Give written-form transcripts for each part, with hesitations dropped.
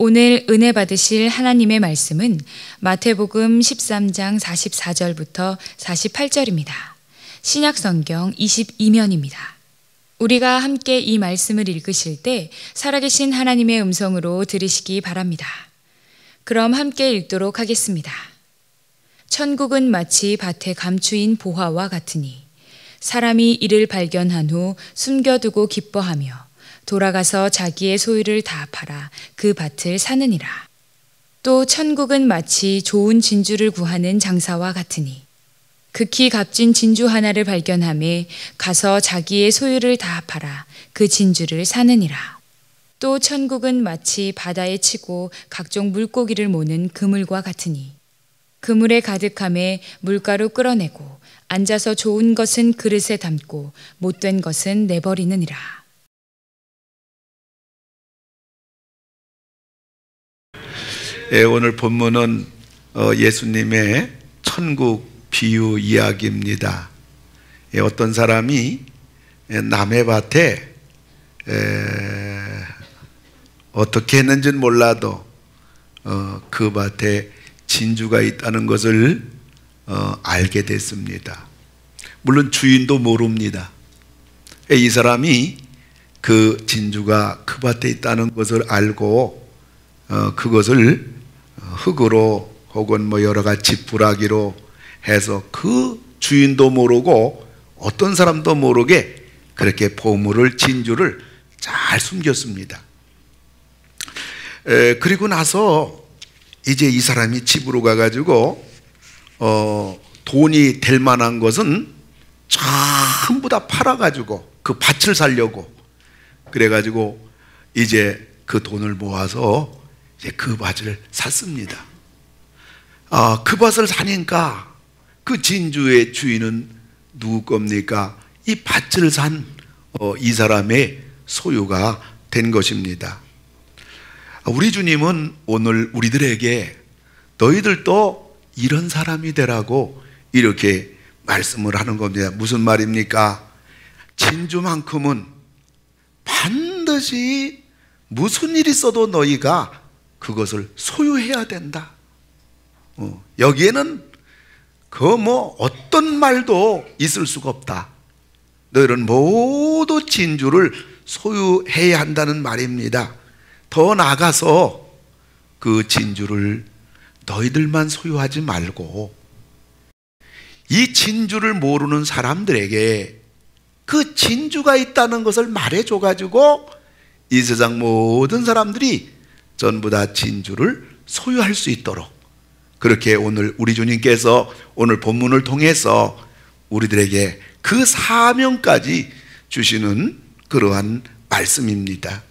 오늘 은혜 받으실 하나님의 말씀은 마태복음 13장 44절부터 48절입니다. 신약성경 22면입니다. 우리가 함께 이 말씀을 읽으실 때 살아계신 하나님의 음성으로 들으시기 바랍니다. 그럼 함께 읽도록 하겠습니다. 천국은 마치 밭에 감추인 보화와 같으니 사람이 이를 발견한 후 숨겨두고 기뻐하며 돌아가서 자기의 소유를 다 팔아 그 밭을 사느니라. 또 천국은 마치 좋은 진주를 구하는 장사와 같으니 극히 값진 진주 하나를 발견하매 가서 자기의 소유를 다 팔아 그 진주를 사느니라. 또 천국은 마치 바다에 치고 각종 물고기를 모는 그물과 같으니 그물에 가득함에 물가로 끌어내고 앉아서 좋은 것은 그릇에 담고 못된 것은 내버리느니라. 오늘 본문은 예수님의 천국 비유 이야기입니다. 어떤 사람이 남의 밭에 어떻게 했는지는 몰라도 그 밭에 진주가 있다는 것을 알게 됐습니다. 물론 주인도 모릅니다. 이 사람이 그 진주가 그 밭에 있다는 것을 알고 그것을 흙으로 혹은 뭐 여러 가지 부라기로 해서 그 주인도 모르고 어떤 사람도 모르게 그렇게 보물을 진주를 잘 숨겼습니다. 그리고 나서 이제 이 사람이 집으로 가가지고 돈이 될 만한 것은 전부 다 팔아가지고 그 밭을 살려고 그래가지고 이제 그 돈을 모아서 이제 그 밭을 샀습니다. 그 밭을 사니까 그 진주의 주인은 누구 겁니까? 이 밭을 산 이 사람의 소유가 된 것입니다. 우리 주님은 오늘 우리들에게 너희들도 이런 사람이 되라고 이렇게 말씀을 하는 겁니다. 무슨 말입니까? 진주만큼은 반드시 무슨 일이 있어도 너희가 그것을 소유해야 된다. 여기에는 어떤 말도 있을 수가 없다. 너희는 모두 진주를 소유해야 한다는 말입니다. 더 나아가서 그 진주를 너희들만 소유하지 말고 이 진주를 모르는 사람들에게 그 진주가 있다는 것을 말해줘가지고 이 세상 모든 사람들이 전부 다 진주를 소유할 수 있도록 그렇게 오늘 우리 주님께서 오늘 본문을 통해서 우리들에게 그 사명까지 주시는 그러한 말씀입니다.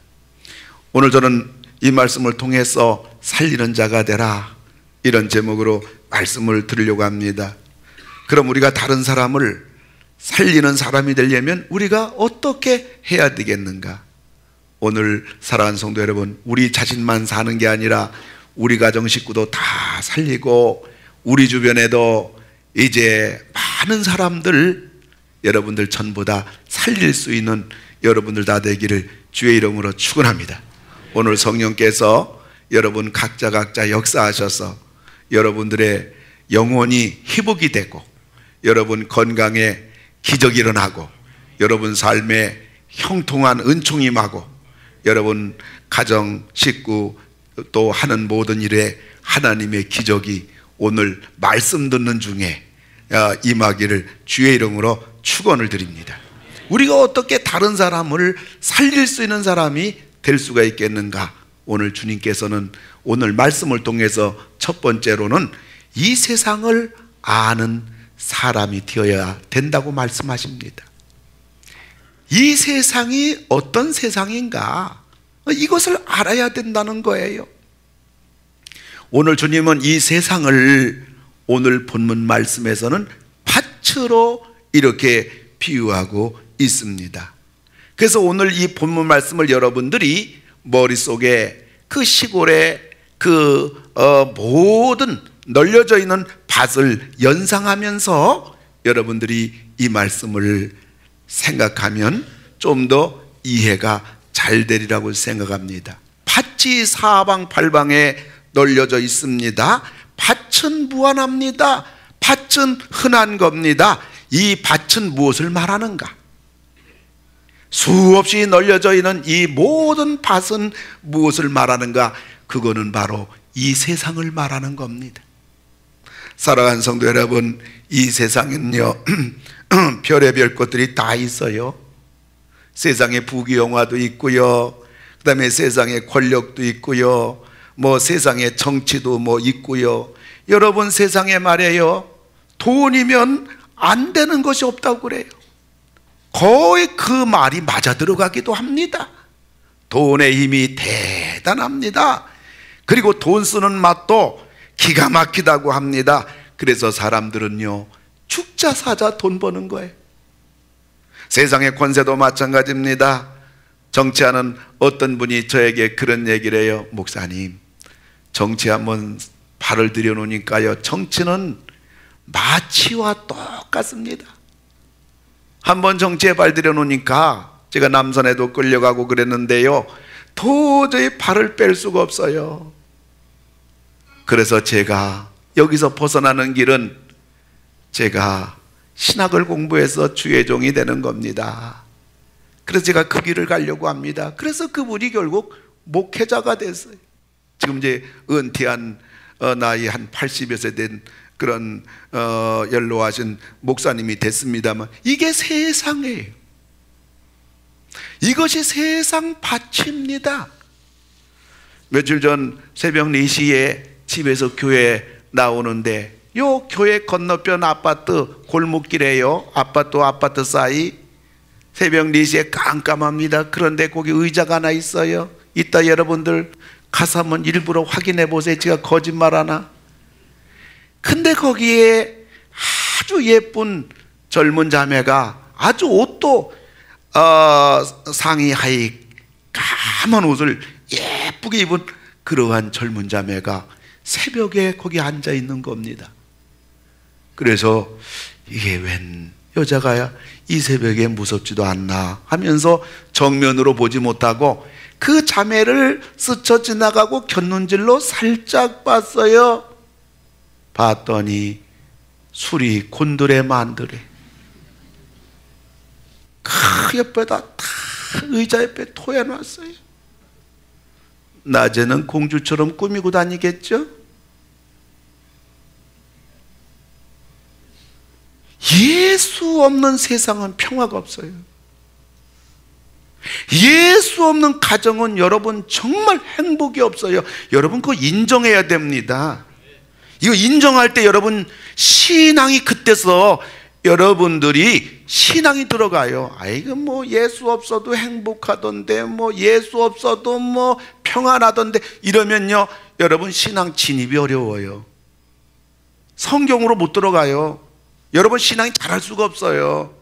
오늘 저는 이 말씀을 통해서 살리는 자가 되라 이런 제목으로 말씀을 드리려고 합니다. 그럼 우리가 다른 사람을 살리는 사람이 되려면 우리가 어떻게 해야 되겠는가? 오늘 사랑하는 성도 여러분, 우리 자신만 사는 게 아니라 우리 가정 식구도 다 살리고 우리 주변에도 이제 많은 사람들 여러분들 전부 다 살릴 수 있는 여러분들 다 되기를 주의 이름으로 축원합니다. 오늘 성령께서 여러분 각자 역사하셔서 여러분들의 영혼이 회복이 되고 여러분 건강에 기적이 일어나고 여러분 삶에 형통한 은총이 임하고 여러분 가정 식구 또 하는 모든 일에 하나님의 기적이 오늘 말씀 듣는 중에 임하기를 주의 이름으로 축원을 드립니다. 우리가 어떻게 다른 사람을 살릴 수 있는 사람이 될 수가 있겠는가? 오늘 주님께서는 오늘 말씀을 통해서 첫 번째로는 이 세상을 아는 사람이 되어야 된다고 말씀하십니다. 이 세상이 어떤 세상인가? 이것을 알아야 된다는 거예요. 오늘 주님은 이 세상을 오늘 본문 말씀에서는 밭으로 이렇게 비유하고 있습니다. 그래서 오늘 이 본문 말씀을 여러분들이 머릿속에 그 시골에 모든 널려져 있는 밭을 연상하면서 여러분들이 이 말씀을 생각하면 좀 더 이해가 잘 되리라고 생각합니다. 밭이 사방팔방에 널려져 있습니다. 밭은 무한합니다. 밭은 흔한 겁니다. 이 밭은 무엇을 말하는가? 수없이 널려져 있는 이 모든 밭은 무엇을 말하는가? 그거는 바로 이 세상을 말하는 겁니다. 사랑하는 성도 여러분, 이 세상은요 별의별 것들이 다 있어요. 세상에 부귀영화도 있고요, 그 다음에 세상에 권력도 있고요, 뭐 세상에 정치도 뭐 있고요. 여러분, 세상에 말이에요, 돈이면 안 되는 것이 없다고 그래요. 거의 그 말이 맞아 들어가기도 합니다. 돈의 힘이 대단합니다. 그리고 돈 쓰는 맛도 기가 막히다고 합니다. 그래서 사람들은요 죽자 사자 돈 버는 거예요. 세상의 권세도 마찬가지입니다. 정치하는 어떤 분이 저에게 그런 얘기를 해요. 목사님, 정치 한번 발을 들여놓으니까요, 정치는 마취와 똑같습니다. 한번 정치에 발 들여놓으니까, 제가 남산에도 끌려가고 그랬는데요, 도저히 발을 뺄 수가 없어요. 그래서 제가 여기서 벗어나는 길은 제가 신학을 공부해서 주의 종이 되는 겁니다. 그래서 제가 그 길을 가려고 합니다. 그래서 그분이 결국 목회자가 됐어요. 지금 이제 은퇴한 나이 한 80여 세 된 그런 연로하신 목사님이 됐습니다만, 이게 세상이에요. 이것이 세상 밭입니다. 며칠 전 새벽 4시에 집에서 교회 나오는데, 요 교회 건너편 아파트 골목길에요, 아파트 사이 새벽 4시에 깜깜합니다. 그런데 거기 의자가 하나 있어요. 이따 여러분들 가서 한번 일부러 확인해 보세요. 제가 거짓말 하나? 근데 거기에 아주 예쁜 젊은 자매가, 아주 옷도 상의 하의 까만 옷을 예쁘게 입은 그러한 젊은 자매가 새벽에 거기 앉아 있는 겁니다. 그래서 이게 웬 여자가 이 새벽에 무섭지도 않나 하면서 정면으로 보지 못하고 그 자매를 스쳐 지나가고 곁눈질로 살짝 봤어요. 봤더니 술이 곤드레 만드레 그 옆에다 다 의자 옆에 토해놨어요. 낮에는 공주처럼 꾸미고 다니겠죠? 예수 없는 세상은 평화가 없어요. 예수 없는 가정은 여러분 정말 행복이 없어요. 여러분 그거 인정해야 됩니다. 이거 인정할 때 여러분 신앙이 그때서 여러분들이 신앙이 들어가요. 이거 뭐 예수 없어도 행복하던데, 뭐 예수 없어도 뭐 평안하던데, 이러면요 여러분 신앙 진입이 어려워요. 성경으로 못 들어가요. 여러분 신앙이 잘할 수가 없어요.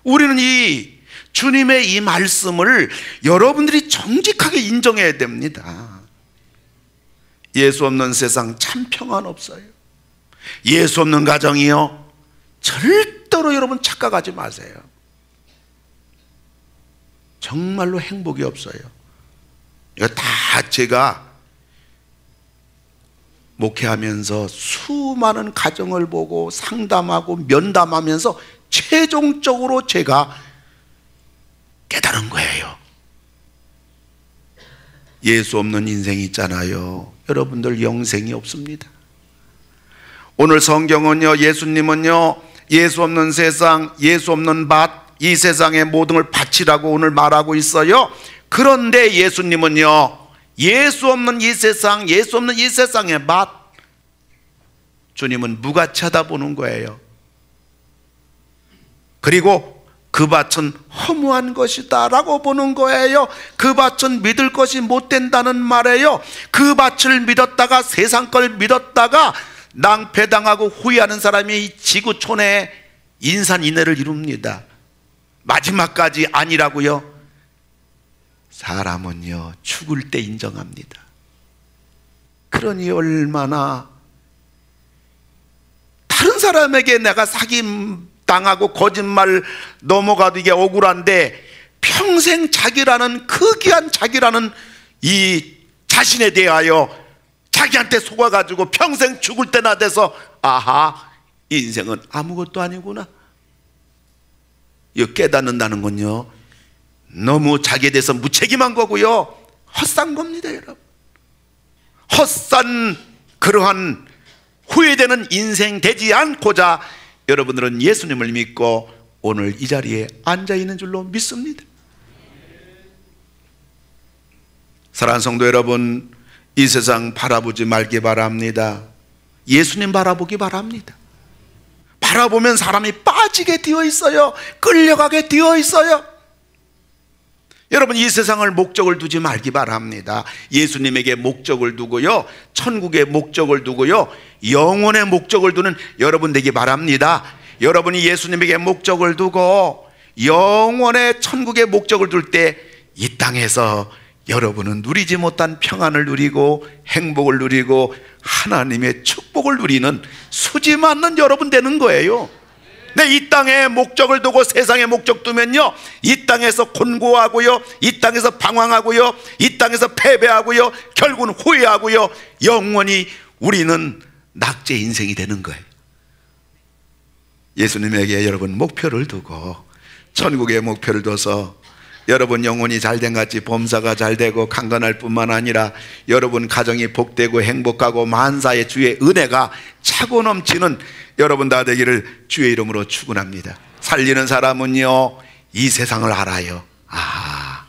우리는 이 주님의 이 말씀을 여러분들이 정직하게 인정해야 됩니다. 예수 없는 세상 참 평안 없어요. 예수 없는 가정이요, 절대로 여러분 착각하지 마세요. 정말로 행복이 없어요. 이거 다 제가 목회하면서 수많은 가정을 보고 상담하고 면담하면서 최종적으로 제가 깨달은 거예요. 예수 없는 인생이 있잖아요, 여러분들 영생이 없습니다. 오늘 성경은요, 예수님은요 예수 없는 세상, 예수 없는 밭, 이 세상의 모든 걸 밭이라고 오늘 말하고 있어요. 그런데 예수님은요 예수 없는 이 세상, 예수 없는 이 세상의 밭, 주님은 무같이 쳐다보는 거예요. 그리고 그 밭은 허무한 것이다 라고 보는 거예요. 그 밭은 믿을 것이 못 된다는 말이에요. 그 밭을 믿었다가 세상 걸 믿었다가 낭패당하고 후회하는 사람이 지구촌에 인산인해를 이룹니다. 마지막까지 아니라고요? 사람은요 죽을 때 인정합니다. 그러니 얼마나 다른 사람에게 내가 사기 당하고 거짓말 넘어가도 이게 억울한데, 평생 자기라는 그 귀한 자기라는 이 자신에 대하여 자기한테 속아가지고 평생 죽을 때나 돼서 아하, 인생은 아무것도 아니구나. 이거 깨닫는다는 건요, 너무 자기에 대해서 무책임한 거고요, 헛산 겁니다, 여러분. 헛산 그러한 후회되는 인생 되지 않고자 여러분들은 예수님을 믿고 오늘 이 자리에 앉아 있는 줄로 믿습니다. 사랑하는 성도 여러분, 이 세상 바라보지 말기 바랍니다. 예수님 바라보기 바랍니다. 바라보면 사람이 빠지게 되어 있어요. 끌려가게 되어 있어요. 여러분, 이 세상을 목적을 두지 말기 바랍니다. 예수님에게 목적을 두고요, 천국의 목적을 두고요, 영혼의 목적을 두는 여러분 되기 바랍니다. 여러분이 예수님에게 목적을 두고 영혼의 천국의 목적을 둘 때 이 땅에서 여러분은 누리지 못한 평안을 누리고 행복을 누리고 하나님의 축복을 누리는 수지 맞는 여러분 되는 거예요. 네, 이 땅에 목적을 두고 세상에 목적 두면요, 이 땅에서 곤고하고요, 이 땅에서 방황하고요, 이 땅에서 패배하고요, 결국은 후회하고요, 영원히 우리는 낙제 인생이 되는 거예요. 예수님에게 여러분 목표를 두고 천국의 목표를 둬서 여러분 영혼이 잘된 같이 범사가 잘되고 강건할 뿐만 아니라 여러분 가정이 복되고 행복하고 만사의 주의 은혜가 차고 넘치는 여러분 다 되기를 주의 이름으로 축원합니다. 살리는 사람은요, 이 세상을 알아요. 아,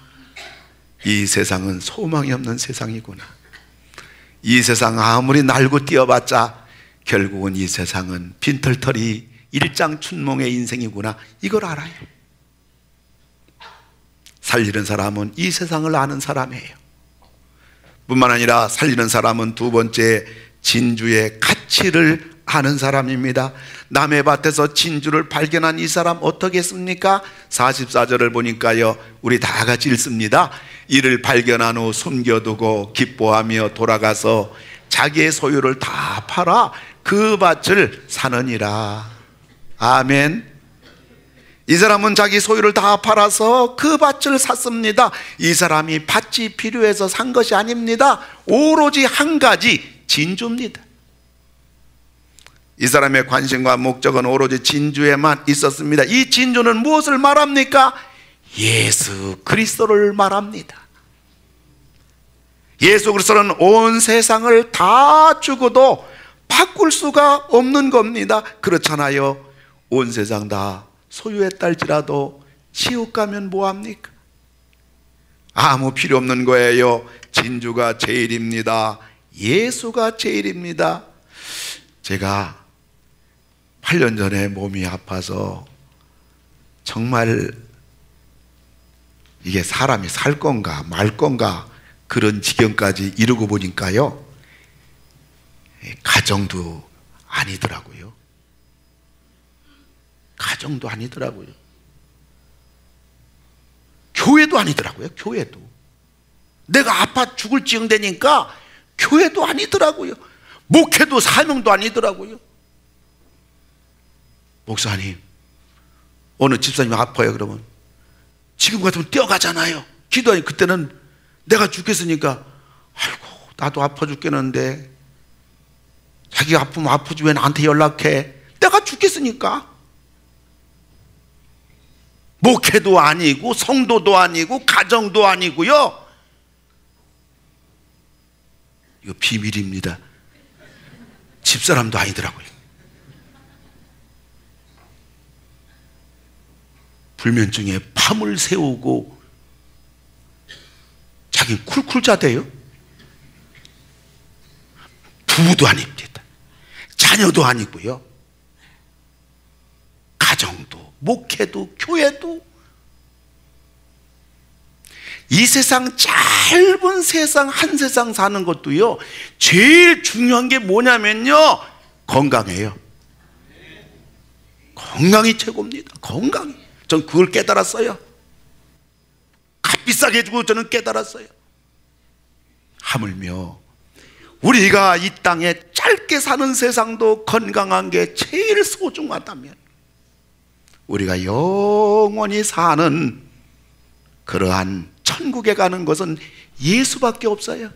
이 세상은 소망이 없는 세상이구나. 이 세상 아무리 날고 뛰어봤자 결국은 이 세상은 빈털터리 일장춘몽의 인생이구나, 이걸 알아요. 살리는 사람은 이 세상을 아는 사람이에요. 뿐만 아니라 살리는 사람은 두 번째, 진주의 가치를 아는 사람입니다. 남의 밭에서 진주를 발견한 이 사람 어떻겠습니까? 44절을 보니까요, 우리 다 같이 읽습니다. 이를 발견한 후 숨겨두고 기뻐하며 돌아가서 자기의 소유를 다 팔아 그 밭을 사느니라. 아멘. 이 사람은 자기 소유를 다 팔아서 그 밭을 샀습니다. 이 사람이 밭이 필요해서 산 것이 아닙니다. 오로지 한 가지, 진주입니다. 이 사람의 관심과 목적은 오로지 진주에만 있었습니다. 이 진주는 무엇을 말합니까? 예수 그리스도를 말합니다. 예수 그리스도는 온 세상을 다 주고도 바꿀 수가 없는 겁니다. 그렇잖아요. 온 세상 다 소유했달지라도 지옥 가면 뭐합니까? 아무 필요 없는 거예요. 진주가 제일입니다. 예수가 제일입니다. 제가 8년 전에 몸이 아파서 정말 이게 사람이 살 건가 말 건가 그런 지경까지 이르고 보니까요, 가정도 아니더라고요. 가정도 아니더라고요. 교회도 아니더라고요. 교회도. 내가 아파 죽을 지경 되니까 교회도 아니더라고요. 목회도 사명도 아니더라고요. 목사님, 어느 집사님이 아파요. 그러면 지금 같으면 뛰어가잖아요. 기도하니 그때는 내가 죽겠으니까 아이고 나도 아파 죽겠는데 자기가 아프면 아프지 왜 나한테 연락해. 내가 죽겠으니까. 목회도 아니고 성도도 아니고 가정도 아니고요. 이거 비밀입니다. 집사람도 아니더라고요. 불면증에 밤을 새우고 자기 쿨쿨 자대요. 부부도 아닙니다. 자녀도 아니고요. 가정도 목회도 교회도. 이 세상 짧은 세상 한 세상 사는 것도요, 제일 중요한 게 뭐냐면요, 건강이에요. 건강이 최고입니다. 건강이. 전 그걸 깨달았어요. 값비싸게 해주고 저는 깨달았어요. 하물며 우리가 이 땅에 짧게 사는 세상도 건강한 게 제일 소중하다면 우리가 영원히 사는 그러한 천국에 가는 것은 예수밖에 없어요.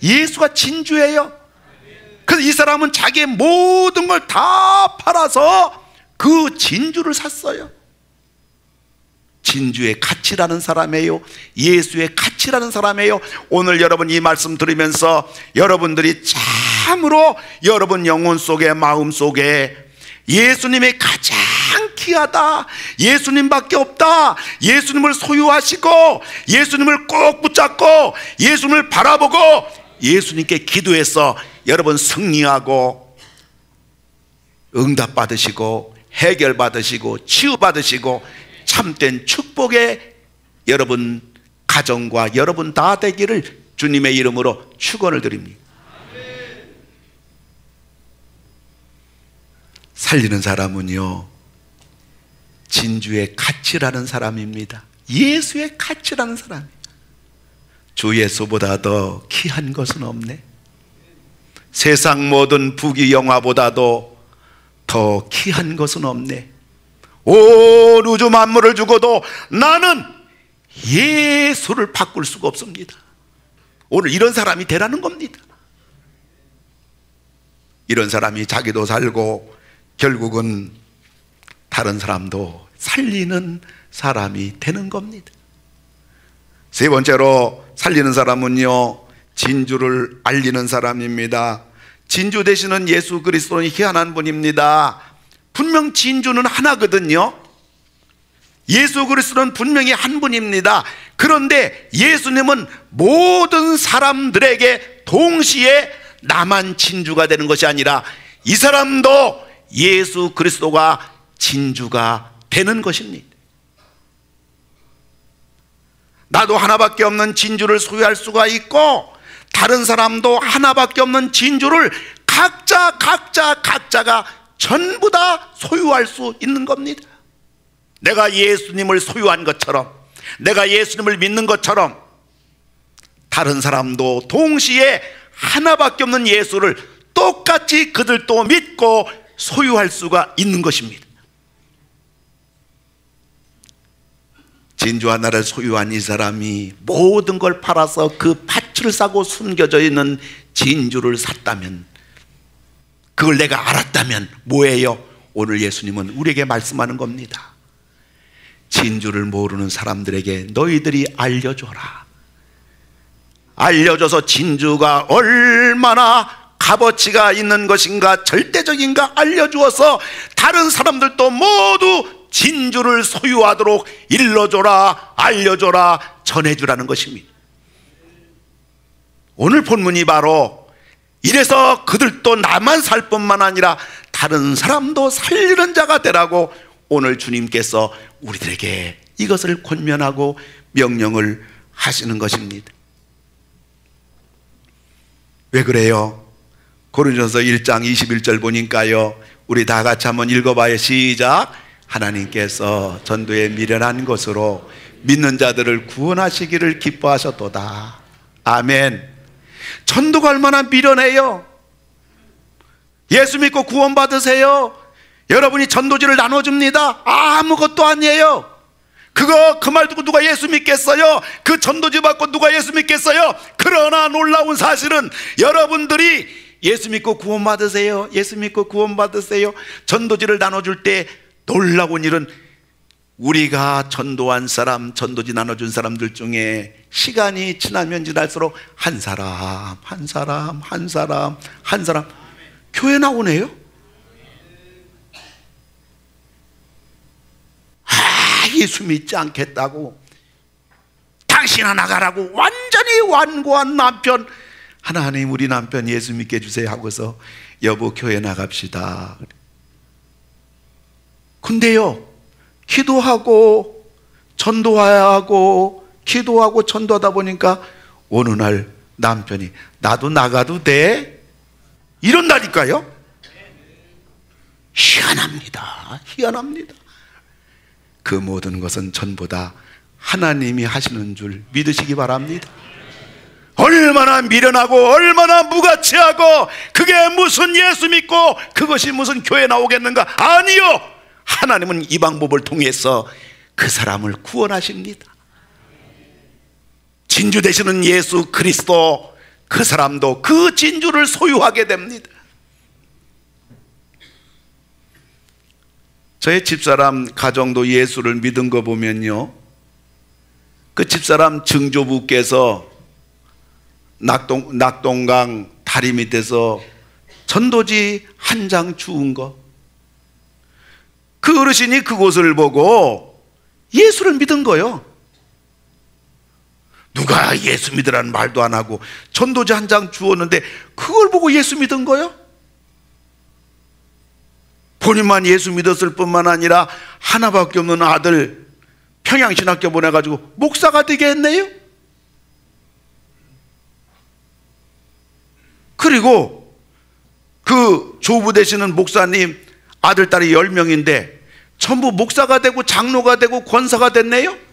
예수가 진주예요. 그래서 이 사람은 자기의 모든 걸 다 팔아서 그 진주를 샀어요. 진주의 가치라는 사람이에요. 예수의 가치라는 사람이에요. 오늘 여러분 이 말씀 들으면서 여러분들이 참으로 여러분 영혼 속에, 마음 속에 예수님이 가장 귀하다, 예수님밖에 없다, 예수님을 소유하시고 예수님을 꼭 붙잡고 예수님을 바라보고 예수님께 기도해서 여러분 승리하고 응답 받으시고 해결 받으시고 치유 받으시고 참된 축복의 여러분 가정과 여러분 다 되기를 주님의 이름으로 축원을 드립니다. 살리는 사람은요, 진주의 가치라는 사람입니다. 예수의 가치라는 사람이에요. 주 예수보다 더 귀한 것은 없네. 세상 모든 부귀 영화보다도 더 귀한 것은 없네. 온 우주 만물을 주고도 나는 예수를 바꿀 수가 없습니다. 오늘 이런 사람이 되라는 겁니다. 이런 사람이 자기도 살고 결국은 다른 사람도 살리는 사람이 되는 겁니다. 세 번째로 살리는 사람은요, 진주를 알리는 사람입니다. 진주 되시는 예수 그리스도는 희한한 분입니다. 분명 진주는 하나거든요. 예수 그리스도는 분명히 한 분입니다. 그런데 예수님은 모든 사람들에게 동시에 나만 진주가 되는 것이 아니라 이 사람도 예수 그리스도가 진주가 되는 것입니다. 나도 하나밖에 없는 진주를 소유할 수가 있고 다른 사람도 하나밖에 없는 진주를 각자가 전부 다 소유할 수 있는 겁니다. 내가 예수님을 소유한 것처럼, 내가 예수님을 믿는 것처럼 다른 사람도 동시에 하나밖에 없는 예수를 똑같이 그들도 믿고 소유할 수가 있는 것입니다. 진주 하나를 소유한 이 사람이 모든 걸 팔아서 그 밭을 사고 숨겨져 있는 진주를 샀다면, 그걸 내가 알았다면 뭐예요? 오늘 예수님은 우리에게 말씀하는 겁니다. 진주를 모르는 사람들에게 너희들이 알려줘라. 알려줘서 진주가 얼마나 값어치가 있는 것인가, 절대적인가 알려주어서 다른 사람들도 모두 진주를 소유하도록 일러줘라, 알려줘라, 전해주라는 것입니다. 오늘 본문이 바로 이래서 그들도 나만 살 뿐만 아니라 다른 사람도 살리는 자가 되라고 오늘 주님께서 우리들에게 이것을 권면하고 명령을 하시는 것입니다. 왜 그래요? 고린도전서 1장 21절 보니까요, 우리 다 같이 한번 읽어봐요. 시작. 하나님께서 전도에 미련한 것으로 믿는 자들을 구원하시기를 기뻐하셨도다. 아멘. 전도가 얼마나 미련해요. 예수 믿고 구원 받으세요. 여러분이 전도지를 나눠줍니다. 아무것도 아니에요. 그 말 듣고 누가 예수 믿겠어요? 그 전도지 받고 누가 예수 믿겠어요? 그러나 놀라운 사실은 여러분들이 예수 믿고 구원 받으세요, 예수 믿고 구원 받으세요, 전도지를 나눠줄 때 놀라운 일은 우리가 전도한 사람, 전도지 나눠준 사람들 중에 시간이 지나면 지날수록 한 사람 교회 나오네요. 예수 믿지 않겠다고, 당신 하나 가라고 완전히 완고한 남편, 하나님 우리 남편 예수 믿게 해주세요 하고서 여보 교회 나갑시다. 근데요, 기도하고 전도하고 기도하고 전도하다 보니까 어느 날 남편이 나도 나가도 돼? 이런다니까요. 희한합니다. 그 모든 것은 전부 다 하나님이 하시는 줄 믿으시기 바랍니다. 얼마나 미련하고 얼마나 무가치하고 그게 무슨 예수 믿고 그것이 무슨 교회 나오겠는가? 아니요, 하나님은 이 방법을 통해서 그 사람을 구원하십니다. 진주 되시는 예수 그리스도, 그 사람도 그 진주를 소유하게 됩니다. 저의 집사람 가정도 예수를 믿은 거 보면요, 그 집사람 증조부께서 낙동강 다리 밑에서 전도지 한 장 주운 거, 그 어르신이 그곳을 보고 예수를 믿은 거요. 누가 예수 믿으라는 말도 안 하고 전도지 한 장 주었는데 그걸 보고 예수 믿은 거요. 본인만 예수 믿었을 뿐만 아니라 하나밖에 없는 아들 평양신학교 보내가지고 목사가 되게 했네요. 그리고 그 조부 되시는 목사님 아들 딸이 10명인데 전부 목사가 되고 장로가 되고 권사가 됐네요.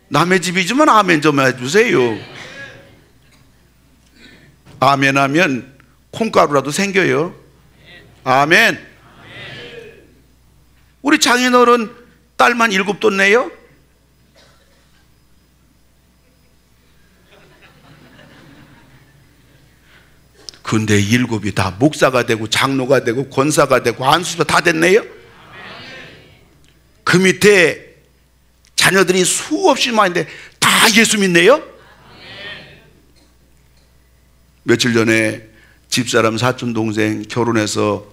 남의 집이지만 아멘 좀 해주세요. 아멘 하면 콩가루라도 생겨요. 아멘. 우리 장인어른 딸만 7 뒀네요. 근데 7이 다 목사가 되고 장로가 되고 권사가 되고 안수가 다 됐네요. 그 밑에 자녀들이 수없이 많은데 다 예수 믿네요. 며칠 전에 집사람 사촌 동생 결혼해서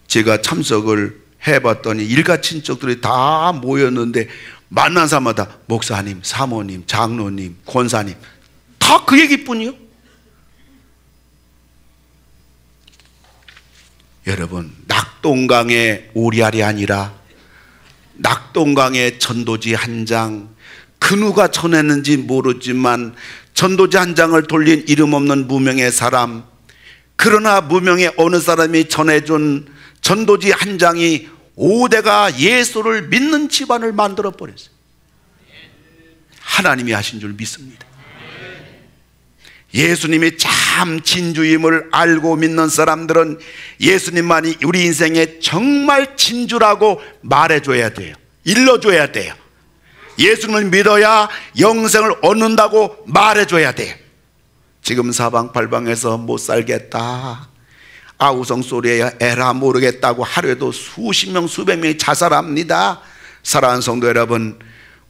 제가 참석을 해봤더니 일가 친척들이 다 모였는데 만난 사람마다 목사님, 사모님, 장로님, 권사님 다 그 얘기뿐이요. 여러분, 낙동강의 오리알이 아니라 낙동강의 전도지 한 장, 그 누가 전했는지 모르지만 전도지 한 장을 돌린 이름 없는 무명의 사람, 그러나 무명의 어느 사람이 전해준 전도지 한 장이 5대가 예수를 믿는 집안을 만들어 버렸어요. 하나님이 하신 줄 믿습니다. 예수님이 참 진주임을 알고 믿는 사람들은 예수님만이 우리 인생의 정말 진주라고 말해줘야 돼요. 일러줘야 돼요. 예수님을 믿어야 영생을 얻는다고 말해줘야 돼요. 지금 사방팔방에서 못 살겠다, 아우성 소리에 에라 모르겠다고 하루에도 수십 명 수백 명이 자살합니다. 사랑하는 성도 여러분,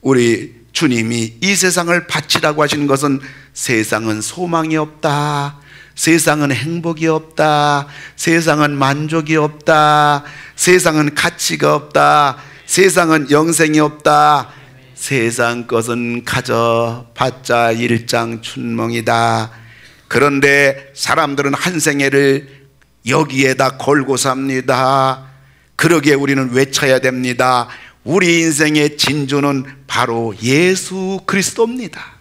우리 주님이 이 세상을 바치라고 하시는 것은 세상은 소망이 없다, 세상은 행복이 없다, 세상은 만족이 없다, 세상은 가치가 없다, 세상은 영생이 없다, 세상 것은 가져봤자 일장춘몽이다. 그런데 사람들은 한 생애를 여기에다 걸고 삽니다. 그러기에 우리는 외쳐야 됩니다. 우리 인생의 진주는 바로 예수 그리스도입니다.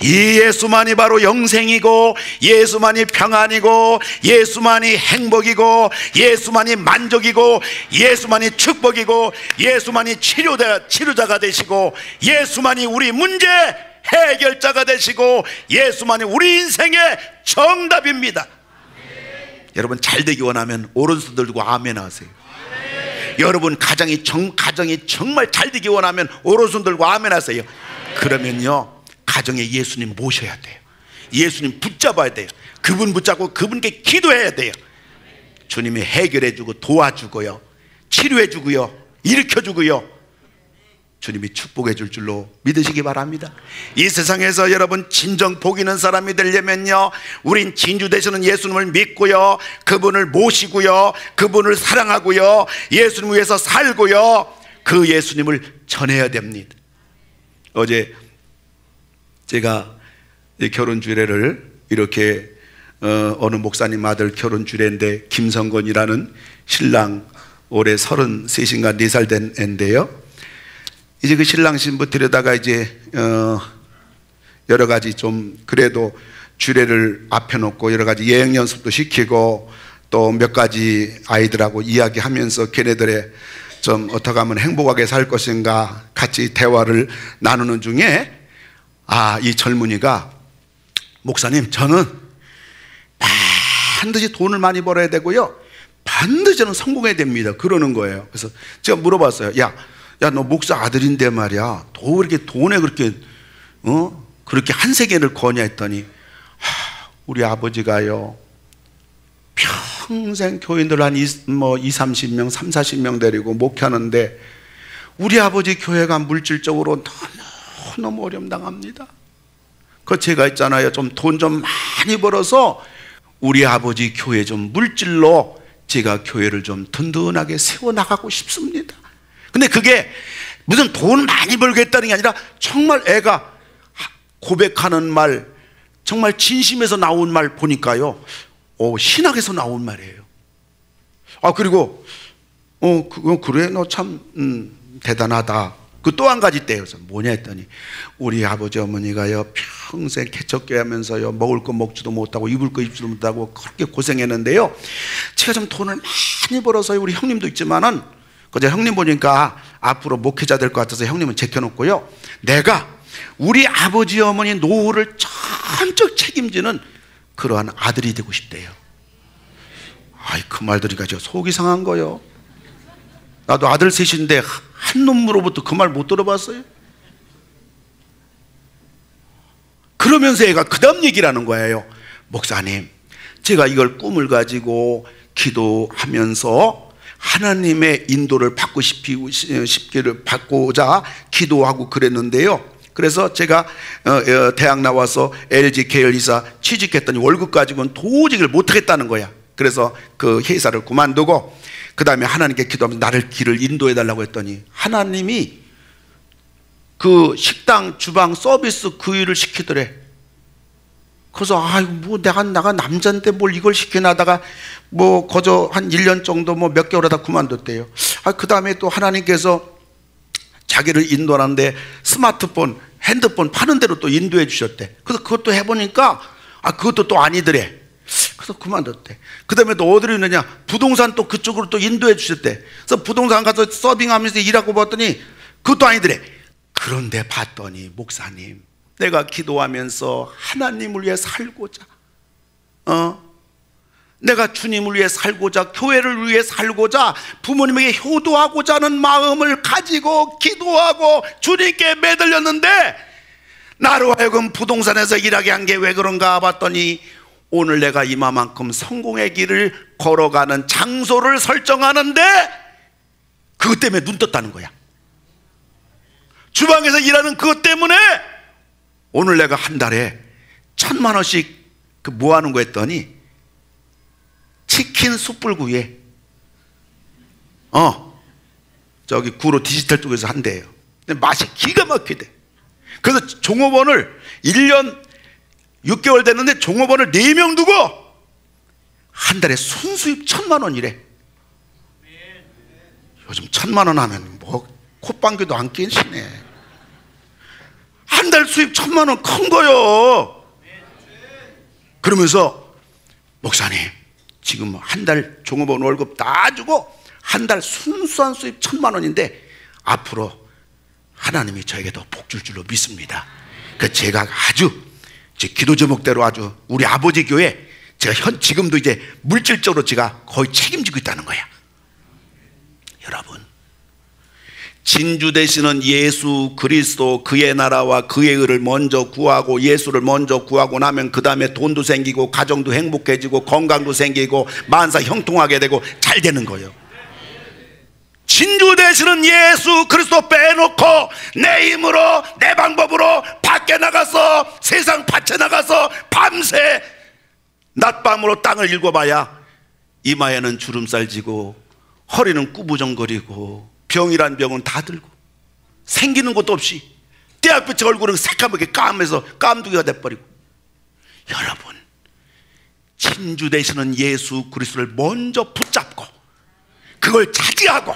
이 예수만이 바로 영생이고, 예수만이 평안이고, 예수만이 행복이고, 예수만이 만족이고, 예수만이 축복이고, 예수만이 치료자가 되시고, 예수만이 우리 문제 해결자가 되시고, 예수만이 우리 인생의 정답입니다. 여러분, 잘 되기 원하면 오른손 들고 아멘 하세요. 여러분 가정이 정말 잘 되기 원하면 오른손 들고 아멘 하세요. 그러면요, 가정에 예수님 모셔야 돼요. 예수님 붙잡아야 돼요. 그분 붙잡고 그분께 기도해야 돼요. 주님이 해결해주고 도와주고요, 치료해주고요, 일으켜주고요, 주님이 축복해 줄 줄로 믿으시기 바랍니다. 이 세상에서 여러분 진정 복 있는 사람이 되려면요, 우린 진주 되시는 예수님을 믿고요, 그분을 모시고요, 그분을 사랑하고요, 예수님 위해서 살고요, 그 예수님을 전해야 됩니다. 어제 제가 결혼 주례를 이렇게 어느 목사님 아들 결혼 주례인데, 김성건이라는 신랑 올해 33인가 4살 된 애인데요, 이제 그 신랑 신부 들여다가 이제 여러 가지 좀 그래도 주례를 앞에 놓고 여러 가지 예행 연습도 시키고 또 몇 가지 아이들하고 이야기하면서 걔네들의 좀 어떻게 하면 행복하게 살 것인가 같이 대화를 나누는 중에, 이 젊은이가 목사님, 저는 반드시 돈을 많이 벌어야 되고요, 반드시 저는 성공해야 됩니다, 그러는 거예요. 그래서 제가 물어봤어요. 야, 너 목사 아들인데 말이야, 왜 이렇게 돈에 그렇게 그렇게 한 세계를 권유했더니 우리 아버지가요 평생 교인들 한 30명 40명 데리고 목회하는데 우리 아버지 교회가 물질적으로 너무 어려움당합니다. 그 제가 있잖아요, 좀 돈 좀 많이 벌어서 우리 아버지 교회 좀 물질로 제가 교회를 좀 든든하게 세워나가고 싶습니다. 근데 그게 무슨 돈 많이 벌겠다는 게 아니라 정말 애가 고백하는 말, 정말 진심에서 나온 말 보니까요 신학에서 나온 말이에요. 그리고 그래 너 참 대단하다. 그 또 한 가지 때여서 뭐냐 했더니 우리 아버지 어머니가요 평생 개척교회 하면서요 먹을 거 먹지도 못하고 입을 거 입지도 못하고 그렇게 고생했는데요 제가 좀 돈을 많이 벌어서 우리 형님도 있지만은 그저 형님 보니까 앞으로 목회자 될 것 같아서 형님은 제껴놓고요 내가 우리 아버지 어머니 노후를 전적 책임지는 그러한 아들이 되고 싶대요. 그 말 들으니까 저 속이 상한 거요. 나도 아들 셋인데 한 놈으로부터 그 말 못 들어봤어요. 그러면서 얘가 그 다음 얘기를 하는 거예요. 목사님, 제가 이걸 꿈을 가지고 기도하면서 하나님의 인도를 받고자 기도하고 그랬는데요 그래서 제가 대학 나와서 LG 계열이사 취직했더니 월급 가지고는 도저히 못하겠다는 거야. 그래서 그 회사를 그만두고 그 다음에 하나님께 기도하면서 나를 길을 인도해 달라고 했더니 하나님이 그 식당 주방 서비스 그 일을 시키더래. 그래서 내가 남자인데 뭘 이걸 시키나 하다가 거저 한 1년 정도 몇 개월 하다 그만뒀대요. 그 다음에 또 하나님께서 자기를 인도하는데 스마트폰, 핸드폰 파는 대로 또 인도해 주셨대. 그래서 그것도 해보니까 그것도 또 아니더래. 그래서 그만뒀대. 그 다음에 또 어디로 있느냐, 부동산 또 그쪽으로 또 인도해 주셨대. 그래서 부동산 가서 서빙하면서 일하고 봤더니 그것도 아니더래. 그런데 봤더니 목사님, 내가 기도하면서 하나님을 위해 살고자 내가 주님을 위해 살고자 교회를 위해 살고자 부모님에게 효도하고자 하는 마음을 가지고 기도하고 주님께 매달렸는데 나로 하여금 부동산에서 일하게 한 게 왜 그런가 봤더니 오늘 내가 이마만큼 성공의 길을 걸어가는 장소를 설정하는데 그것 때문에 눈 떴다는 거야. 주방에서 일하는 그것 때문에 오늘 내가 한 달에 1,000만 원씩 뭐 하는 거 했더니 치킨 숯불구이에 저기 구로 디지털 쪽에서 한대요. 근데 맛이 기가 막히대. 그래서 종업원을 1년 6개월 됐는데 종업원을 4명 두고 한 달에 순수입 1,000만 원이래. 요즘 1,000만 원 하면 콧방귀도 안 끼시네. 한 달 수입 1,000만 원 큰 거요. 그러면서 목사님, 지금 한 달 종업원 월급 다 주고 한 달 순수한 수입 1,000만 원인데 앞으로 하나님이 저에게 더 복 줄 줄로 믿습니다. 그 제가 아주 제 기도 제목대로 아주 우리 아버지 교회 제가 지금도 이제 물질적으로 제가 거의 책임지고 있다는 거야. 여러분, 진주 되시는 예수 그리스도, 그의 나라와 그의 의를 먼저 구하고 예수를 먼저 구하고 나면 그 다음에 돈도 생기고 가정도 행복해지고 건강도 생기고 만사 형통하게 되고 잘 되는 거예요. 진주 되시는 예수 그리스도 빼놓고 내 힘으로 내 방법으로 밖에 나가서 세상 밭에 나가서 밤새 낮밤으로 땅을 읽어봐야 이마에는 주름살 지고 허리는 꾸부정거리고 병이란 병은 다 들고 생기는 것도 없이 떼약볕에 얼굴은 새까맣게 까매서 깜두기가 돼버리고. 여러분, 진주 되시는 예수 그리스도를 먼저 붙잡고 그걸 차지하고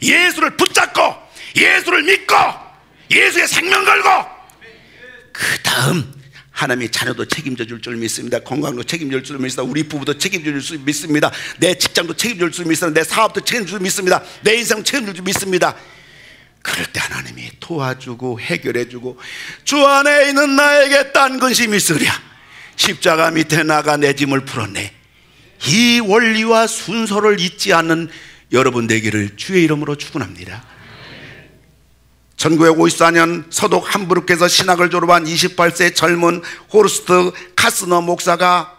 예수를 붙잡고 예수를 믿고 예수의 생명 걸고 그 다음 하나님이 자녀도 책임져 줄 줄 믿습니다. 건강도 책임져 줄 줄 믿습니다. 우리 부부도 책임져 줄 줄 믿습니다. 내 직장도 책임져 줄 줄 믿습니다. 내 사업도 책임져 줄 줄 믿습니다. 내 인생 책임져 줄 줄 믿습니다. 그럴 때 하나님이 도와주고 해결해주고 주 안에 있는 나에게 딴 근심이 있으랴 십자가 밑에 나가 내 짐을 풀었네. 이 원리와 순서를 잊지 않는 여러분 되기를 주의 이름으로 축원합니다. 1954년 서독 함부르크에서 신학을 졸업한 28세 젊은 호르스트 카스너 목사가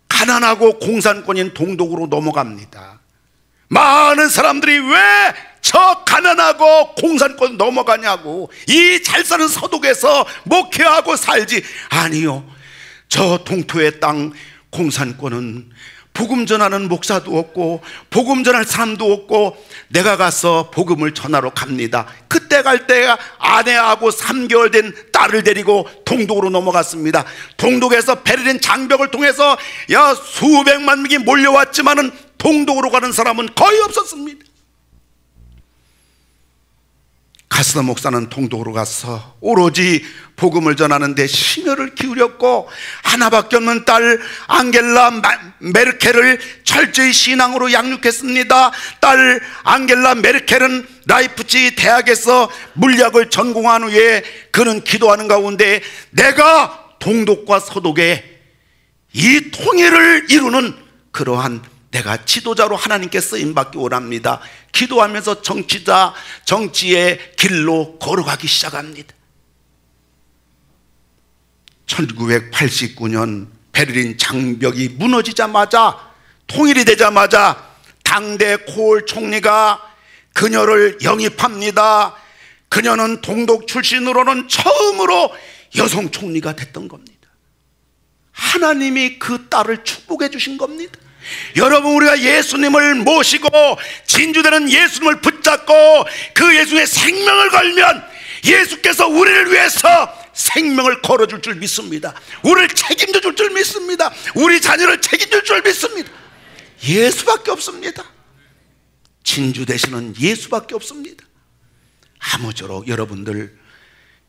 가난하고 공산권인 동독으로 넘어갑니다. 많은 사람들이 왜 저 가난하고 공산권 넘어가냐고, 이 잘 사는 서독에서 목회하고 살지. 아니요, 저 동토의 땅 공산권은 복음 전하는 목사도 없고 복음 전할 사람도 없고, 내가 가서 복음을 전하러 갑니다. 그때 갈 때 아내하고 3개월 된 딸을 데리고 동독으로 넘어갔습니다. 동독에서 베를린 장벽을 통해서 수백만 명이 몰려왔지만은 동독으로 가는 사람은 거의 없었습니다. 카스너 목사는 동독으로 가서 오로지 복음을 전하는 데 심혈을 기울였고, 하나밖에 없는 딸 앙겔라 메르켈을 철저히 신앙으로 양육했습니다. 딸 앙겔라 메르켈은 라이프치히 대학에서 물리학을 전공한 후에 그는 기도하는 가운데 내가 동독과 서독의 이 통일을 이루는 그러한 내가 지도자로 하나님께 쓰임받기 원합니다. 기도하면서 정치의 길로 걸어가기 시작합니다. 1989년 베를린 장벽이 무너지자마자, 통일이 되자마자 당대 코올 총리가 그녀를 영입합니다. 그녀는 동독 출신으로는 처음으로 여성 총리가 됐던 겁니다. 하나님이 그 딸을 축복해 주신 겁니다. 여러분, 우리가 예수님을 모시고 진주되는 예수님을 붙잡고 그 예수의 생명을 걸면 예수께서 우리를 위해서 생명을 걸어줄 줄 믿습니다. 우리를 책임져 줄 줄 믿습니다. 우리 자녀를 책임질 줄 믿습니다. 예수밖에 없습니다. 진주 되시는 예수밖에 없습니다. 아무쪼록 여러분들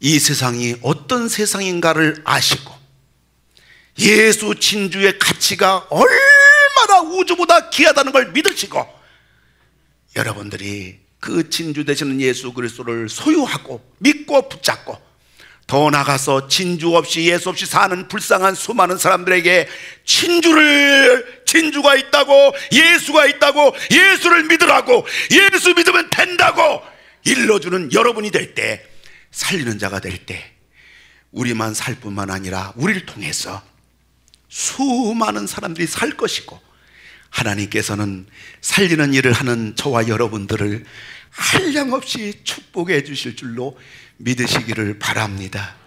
이 세상이 어떤 세상인가를 아시고 예수 진주의 가치가 얼마나 우주보다 귀하다는 걸 믿으시고, 여러분들이 그 진주 되시는 예수 그리스도를 소유하고 믿고 붙잡고, 더 나아가서 진주 없이 예수 없이 사는 불쌍한 수많은 사람들에게 진주가 있다고, 예수가 있다고, 예수를 믿으라고, 예수 믿으면 된다고 일러주는 여러분이 될 때, 살리는 자가 될 때, 우리만 살 뿐만 아니라 우리를 통해서 수많은 사람들이 살 것이고, 하나님께서는 살리는 일을 하는 저와 여러분들을 한량없이 축복해 주실 줄로 믿으시기를 바랍니다.